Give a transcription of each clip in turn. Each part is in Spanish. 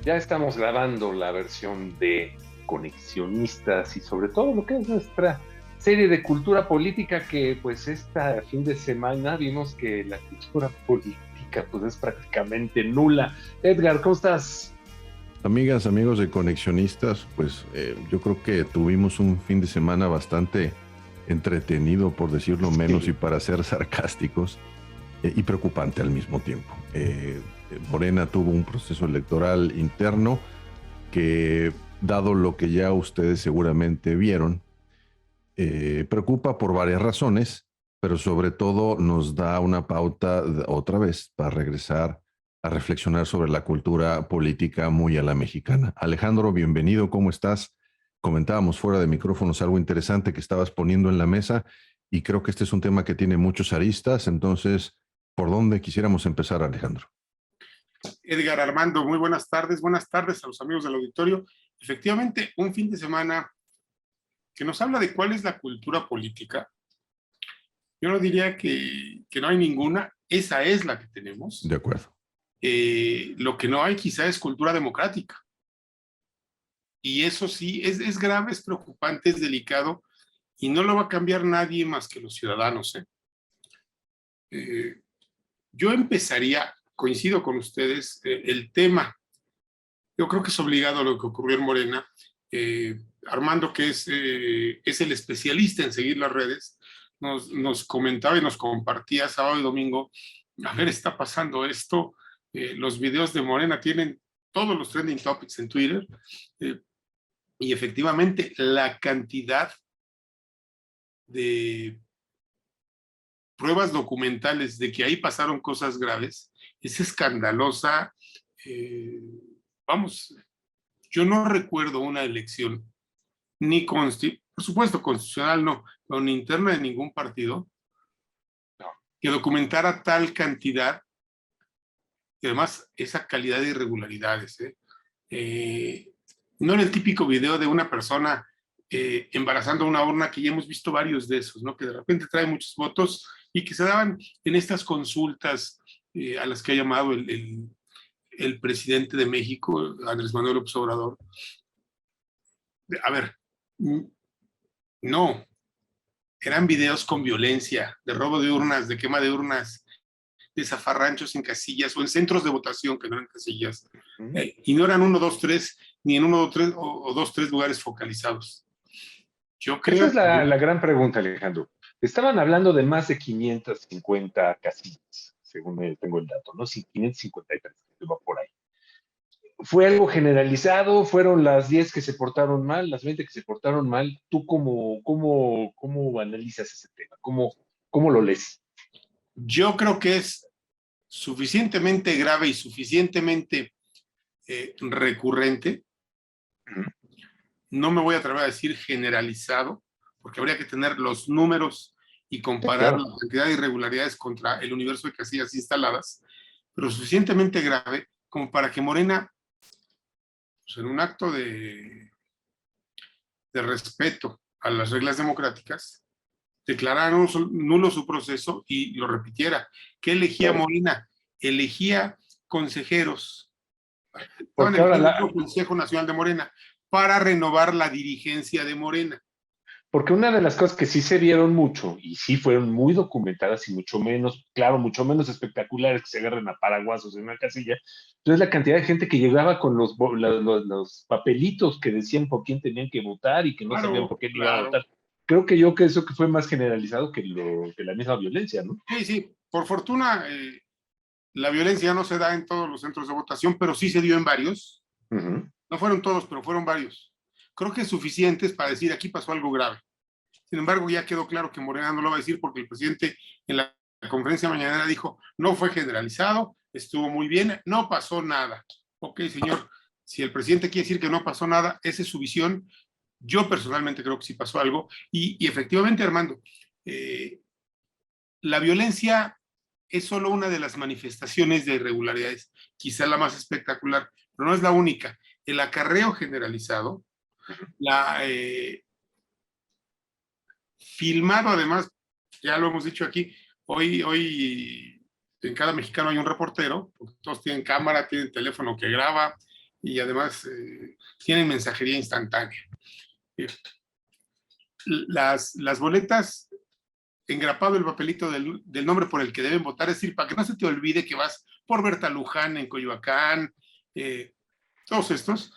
Ya estamos grabando la versión de Conexionistas y sobre todo lo que es nuestra serie de cultura política que pues este fin de semana vimos que la cultura política pues es prácticamente nula. Edgar, ¿cómo estás? Amigas, amigos de Conexionistas, pues yo creo que tuvimos un fin de semana bastante entretenido, por decirlo menos, y Sí, para ser sarcásticos, y preocupante al mismo tiempo. Morena tuvo un proceso electoral interno que, dado lo que ya ustedes seguramente vieron, preocupa por varias razones, pero sobre todo nos da una pauta otra vez para regresar a reflexionar sobre la cultura política muy a la mexicana. Alejandro, bienvenido, ¿cómo estás? Comentábamos fuera de micrófonos algo interesante que estabas poniendo en la mesa y creo que este es un tema que tiene muchos aristas, entonces, ¿por dónde quisiéramos empezar, Alejandro? Edgar Armando, muy buenas tardes. Buenas tardes a los amigos del auditorio. Efectivamente, un fin de semana que nos habla de cuál es la cultura política. Yo no diría que no hay ninguna, esa es la que tenemos. De acuerdo. Lo que no hay quizá es cultura democrática. Y eso sí, es grave, es preocupante, es delicado y no lo va a cambiar nadie más que los ciudadanos. Eh, yo empezaría, coincido con ustedes, el tema. Yo creo que es obligado lo que ocurrió en Morena. Armando, que es el especialista en seguir las redes, nos comentaba y nos compartía sábado y domingo, a ver, está pasando esto, los videos de Morena tienen todos los trending topics en Twitter, eh, y efectivamente la cantidad de pruebas documentales de que ahí pasaron cosas graves es escandalosa. Eh, vamos, yo no recuerdo una elección ni por supuesto constitucional no, pero ni interna de ningún partido, que documentara tal cantidad y además esa calidad de irregularidades. No era el típico video de una persona embarazando una urna, que ya hemos visto varios de esos, ¿no? Que de repente trae muchos votos y que se daban en estas consultas a las que ha llamado el presidente de México, Andrés Manuel López Obrador. A ver, no, eran videos con violencia, de robo de urnas, de quema de urnas, de zafarranchos en casillas o en centros de votación que no eran casillas. Y no eran uno, dos, tres, ni en uno, tres, o dos, tres lugares focalizados. Yo esa creo es la gran pregunta, Alejandro. Estaban hablando de más de 550 casillas, según tengo el dato, ¿no? Sí, 553, que va por ahí. ¿Fue algo generalizado? ¿Fueron las 10 que se portaron mal, las 20 que se portaron mal? ¿Tú cómo analizas ese tema? ¿Cómo lo lees? que es suficientemente grave y suficientemente recurrente. No me voy a atrever a decir generalizado, porque habría que tener los números y Sí, comparar la claro. cantidad de irregularidades contra el universo de casillas instaladas, pero suficientemente grave como para que Morena, pues, en un acto de respeto a las reglas democráticas, declarara nulo su proceso y lo repitiera. ¿Qué elegía Claro. Morena? Elegía consejeros, estaban Porque ahora eligiendo el Consejo Nacional de Morena para renovar la dirigencia de Morena. porque una de las cosas que sí se vieron mucho y sí fueron muy documentadas y mucho menos, claro, mucho menos espectaculares que se agarren a paraguasos en una casilla, entonces la cantidad de gente que llegaba con los papelitos que decían por quién tenían que votar y que no sabían Claro, por quién iban a claro. votar. Creo que yo que eso que fue más generalizado que la misma violencia, ¿no? Sí, sí, por fortuna la violencia no se da en todos los centros de votación, pero sí se dio en varios. Ujú. No fueron todos, pero fueron varios. Creo que suficientes para decir aquí pasó algo grave. Sin embargo, ya quedó claro que Morena no lo va a decir porque el presidente en la conferencia mañanera dijo, no fue generalizado, estuvo muy bien, no pasó nada. Ok, señor, si el presidente quiere decir que no pasó nada, esa es su visión. Yo personalmente creo que sí pasó algo. Y efectivamente, Armando, eh, la violencia es solo una de las manifestaciones de irregularidades, quizá la más espectacular, pero no es la única. El acarreo generalizado, la filmado además, ya lo hemos dicho aquí, hoy en cada mexicano hay un reportero, porque todos tienen cámara, tienen teléfono que graba, y además tienen mensajería instantánea. Eh, las boletas, engrapado el papelito del nombre por el que deben votar, es decir, para que no se te olvide que vas por Berta Luján en Coyoacán, todos estos,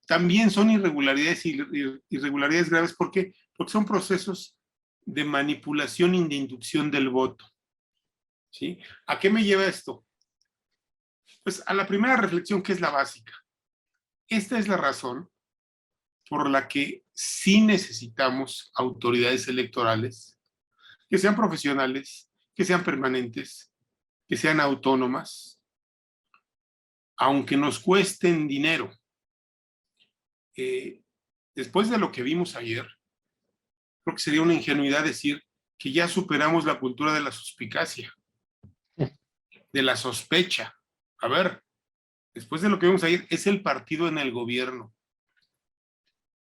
también son irregularidades graves. ¿Por qué? Porque son procesos de manipulación y de inducción del voto. ¿Sí? ¿A qué me lleva esto? Pues a la primera reflexión, que es la básica. Esta es la razón por la que sí necesitamos autoridades electorales que sean profesionales, que sean permanentes, que sean autónomas, aunque nos cuesten dinero. Después de lo que vimos ayer, creo que sería una ingenuidad decir que ya superamos la cultura de la suspicacia, de la sospecha. A ver, después de lo que vimos ayer, es el partido en el gobierno.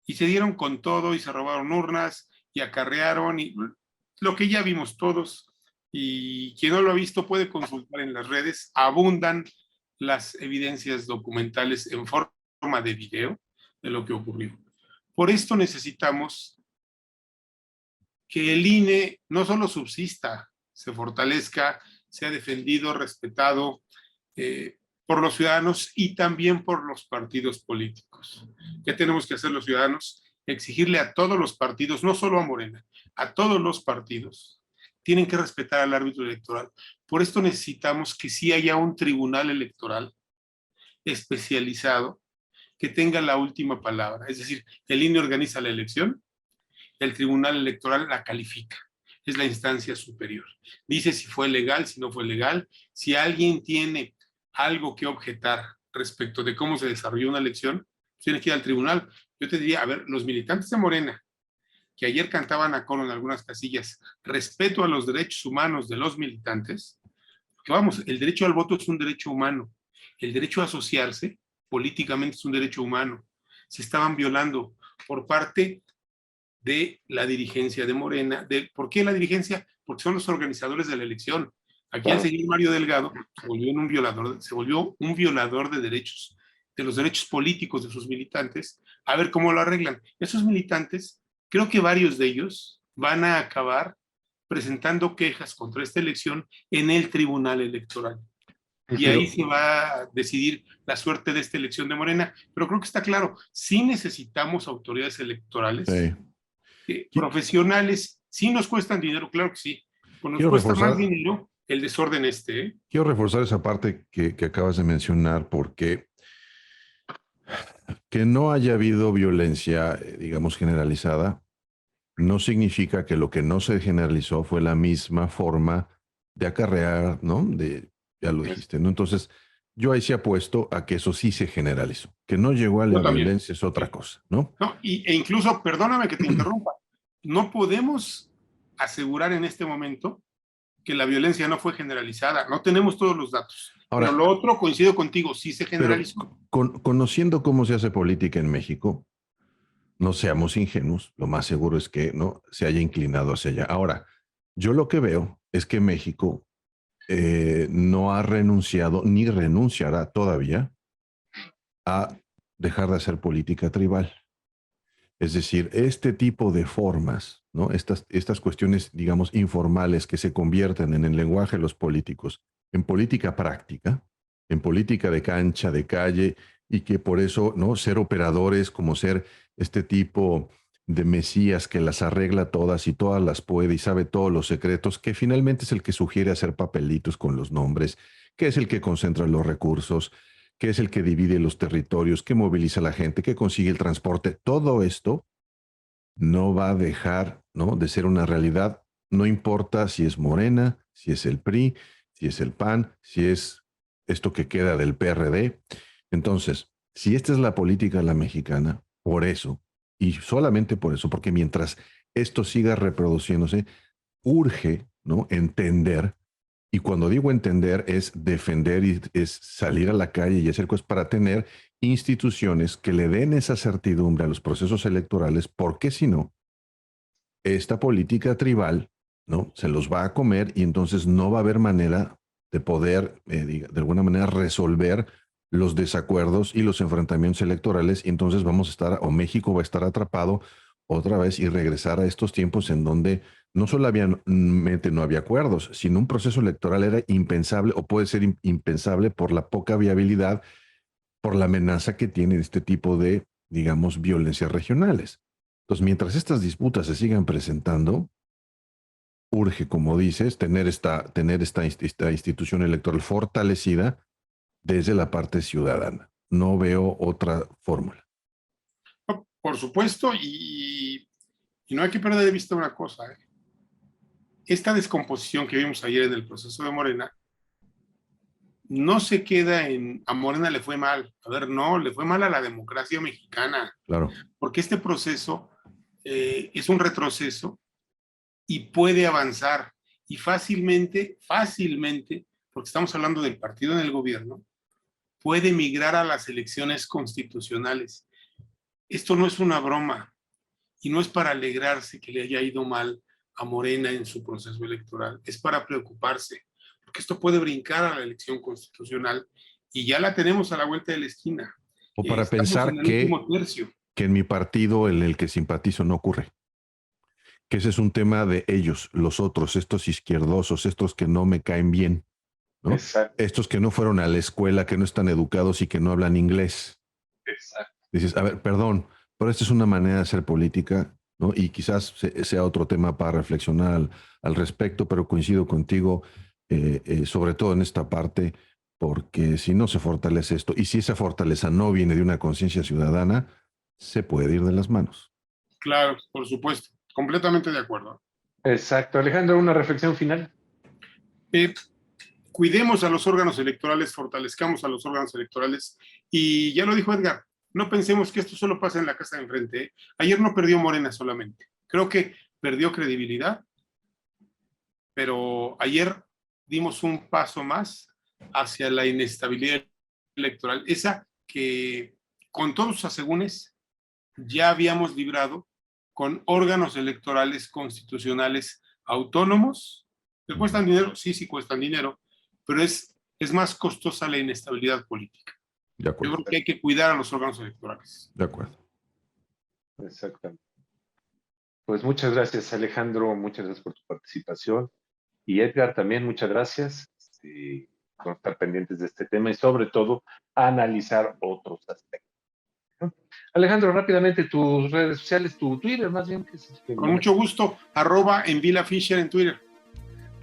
Y se dieron con todo y se robaron urnas y acarrearon y lo que ya vimos todos. Y quien no lo ha visto puede consultar en las redes. Abundan las evidencias documentales en forma de video de lo que ocurrió. Por esto necesitamos que el INE no solo subsista, se fortalezca, sea defendido, respetado por los ciudadanos y también por los partidos políticos. ¿Qué tenemos que hacer los ciudadanos? Exigirle a todos los partidos, no solo a Morena, a todos los partidos, tienen que respetar al árbitro electoral. Por esto necesitamos que sí haya un tribunal electoral especializado que tenga la última palabra. Es decir, el INE organiza la elección, el tribunal electoral la califica. Es la instancia superior. Dice si fue legal, si no fue legal. Si alguien tiene algo que objetar respecto de cómo se desarrolló una elección, tiene que ir al tribunal. Yo te diría, a ver, los militantes de Morena, que ayer cantaban a coro en algunas casillas, respeto a los derechos humanos de los militantes, que vamos, el derecho al voto es un derecho humano, el derecho a asociarse políticamente es un derecho humano. Se estaban violando por parte de la dirigencia de Morena. ¿Por qué la dirigencia? Porque son los organizadores de la elección. Aquí el señor Mario Delgado se volvió un violador de derechos, de los derechos políticos de sus militantes. A ver cómo lo arreglan. Esos militantes, creo que varios de ellos van a acabar presentando quejas contra esta elección en el Tribunal Electoral. Y ahí se va a decidir la suerte de esta elección de Morena. Pero creo que está claro, sí necesitamos autoridades electorales, profesionales. Sí nos cuestan dinero, claro que sí. Pues nos cuesta más dinero el desorden este. Quiero reforzar esa parte que acabas de mencionar, porque que no haya habido violencia, digamos, generalizada, no significa que lo que no se generalizó fue la misma forma de acarrear, ¿no? Ya lo dijiste, ¿no? Entonces, yo ahí sí apuesto a que eso sí se generalizó. Que no llegó a la violencia es otra cosa, ¿no? No, e incluso, perdóname que te interrumpa, no podemos asegurar en este momento que la violencia no fue generalizada. No tenemos todos los datos. Ahora, pero lo otro, coincido contigo, sí se generalizó. Conociendo cómo se hace política en México, no seamos ingenuos, lo más seguro es que no se haya inclinado hacia allá. Ahora, yo lo que veo es que México no ha renunciado ni renunciará todavía a dejar de hacer política tribal. Es decir, este tipo de formas, ¿no? Estas cuestiones, digamos, informales que se convierten en el lenguaje de los políticos en política práctica, en política de cancha, de calle, y que por eso, ¿no? Ser operadores, como ser este tipo de mesías que las arregla todas y todas las puede y sabe todos los secretos, que finalmente es el que sugiere hacer papelitos con los nombres, que es el que concentra los recursos, que es el que divide los territorios, que moviliza a la gente, que consigue el transporte. Todo esto no va a dejar, ¿no?, de ser una realidad. No importa si es Morena, si es el PRI, si es el PAN, si es esto que queda del PRD. Entonces, si esta es la política de la mexicana, por eso, y solamente por eso, porque mientras esto siga reproduciéndose, urge, ¿no?, entender. Y cuando digo entender es defender y es salir a la calle y hacer cosas para tener instituciones que le den esa certidumbre a los procesos electorales, porque si no, esta política tribal, ¿no?, se los va a comer y entonces no va a haber manera de poder, de alguna manera, resolver los desacuerdos y los enfrentamientos electorales, y entonces vamos a estar, o México va a estar atrapado otra vez y regresar a estos tiempos en donde no solamente no había acuerdos, sino un proceso electoral era impensable o puede ser impensable por la poca viabilidad, por la amenaza que tiene este tipo de, digamos, violencias regionales. Entonces, mientras estas disputas se sigan presentando, urge, como dices, tener esta institución electoral fortalecida desde la parte ciudadana. No veo otra fórmula. Por supuesto, y no hay que perder de vista una cosa, ¿eh? Esta descomposición que vimos ayer en el proceso de Morena no se queda en a Morena le fue mal. A ver, no, le fue mal a la democracia mexicana. Claro. Porque este proceso es un retroceso y puede avanzar. Y fácilmente, porque estamos hablando del partido en el gobierno, puede migrar a las elecciones constitucionales. Esto no es una broma y no es para alegrarse que le haya ido mal a Morena en su proceso electoral, es para preocuparse, porque esto puede brincar a la elección constitucional y ya la tenemos a la vuelta de la esquina. O para Estamos pensar en el último tercio. que en mi partido, en el que simpatizo, no ocurre. Que ese es un tema de ellos, los otros, estos izquierdosos, estos que no me caen bien, ¿no? Estos que no fueron a la escuela, que no están educados y que no hablan inglés. Exacto. Dices, a ver, perdón, pero esta es una manera de hacer política, ¿no? Y quizás sea otro tema para reflexionar al respecto, pero coincido contigo, sobre todo en esta parte, porque si no se fortalece esto, y si esa fortaleza no viene de una conciencia ciudadana, se puede ir de las manos. Claro, por supuesto, completamente de acuerdo. Exacto. Alejandro, una reflexión final. Cuidemos a los órganos electorales, fortalezcamos a los órganos electorales, y ya lo dijo Edgar, no pensemos que esto solo pasa en la casa de enfrente, ¿eh? Ayer no perdió Morena solamente, creo que perdió credibilidad, pero ayer dimos un paso más hacia la inestabilidad electoral, esa que con todos sus asegúnes ya habíamos librado con órganos electorales constitucionales autónomos, que cuestan dinero, sí cuestan dinero, pero es más costosa la inestabilidad política. De acuerdo. Yo creo que hay que cuidar a los órganos electorales. De acuerdo. Exactamente. Pues muchas gracias, Alejandro, muchas gracias por tu participación. Y Edgar, también muchas gracias por estar pendientes de este tema y sobre todo analizar otros aspectos. Alejandro, rápidamente tus redes sociales, tu Twitter más bien. Con mucho gusto, @envilafisher en Twitter.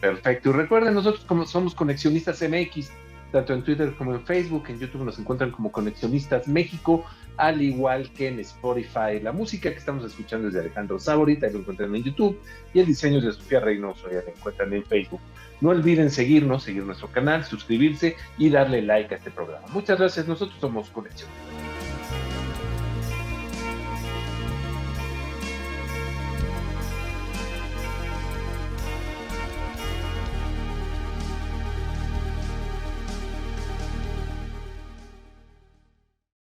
Perfecto. Y recuerden, nosotros como somos Conexionistas MX, tanto en Twitter como en Facebook, en YouTube nos encuentran como Conexionistas México, al igual que en Spotify. La música que estamos escuchando es de Alejandro Saborit, ahí lo encuentran en YouTube, y el diseño es de Sofía Reynoso, ya lo encuentran en Facebook. No olviden seguirnos, seguir nuestro canal, suscribirse y darle like a este programa. Muchas gracias, nosotros somos Conexionistas.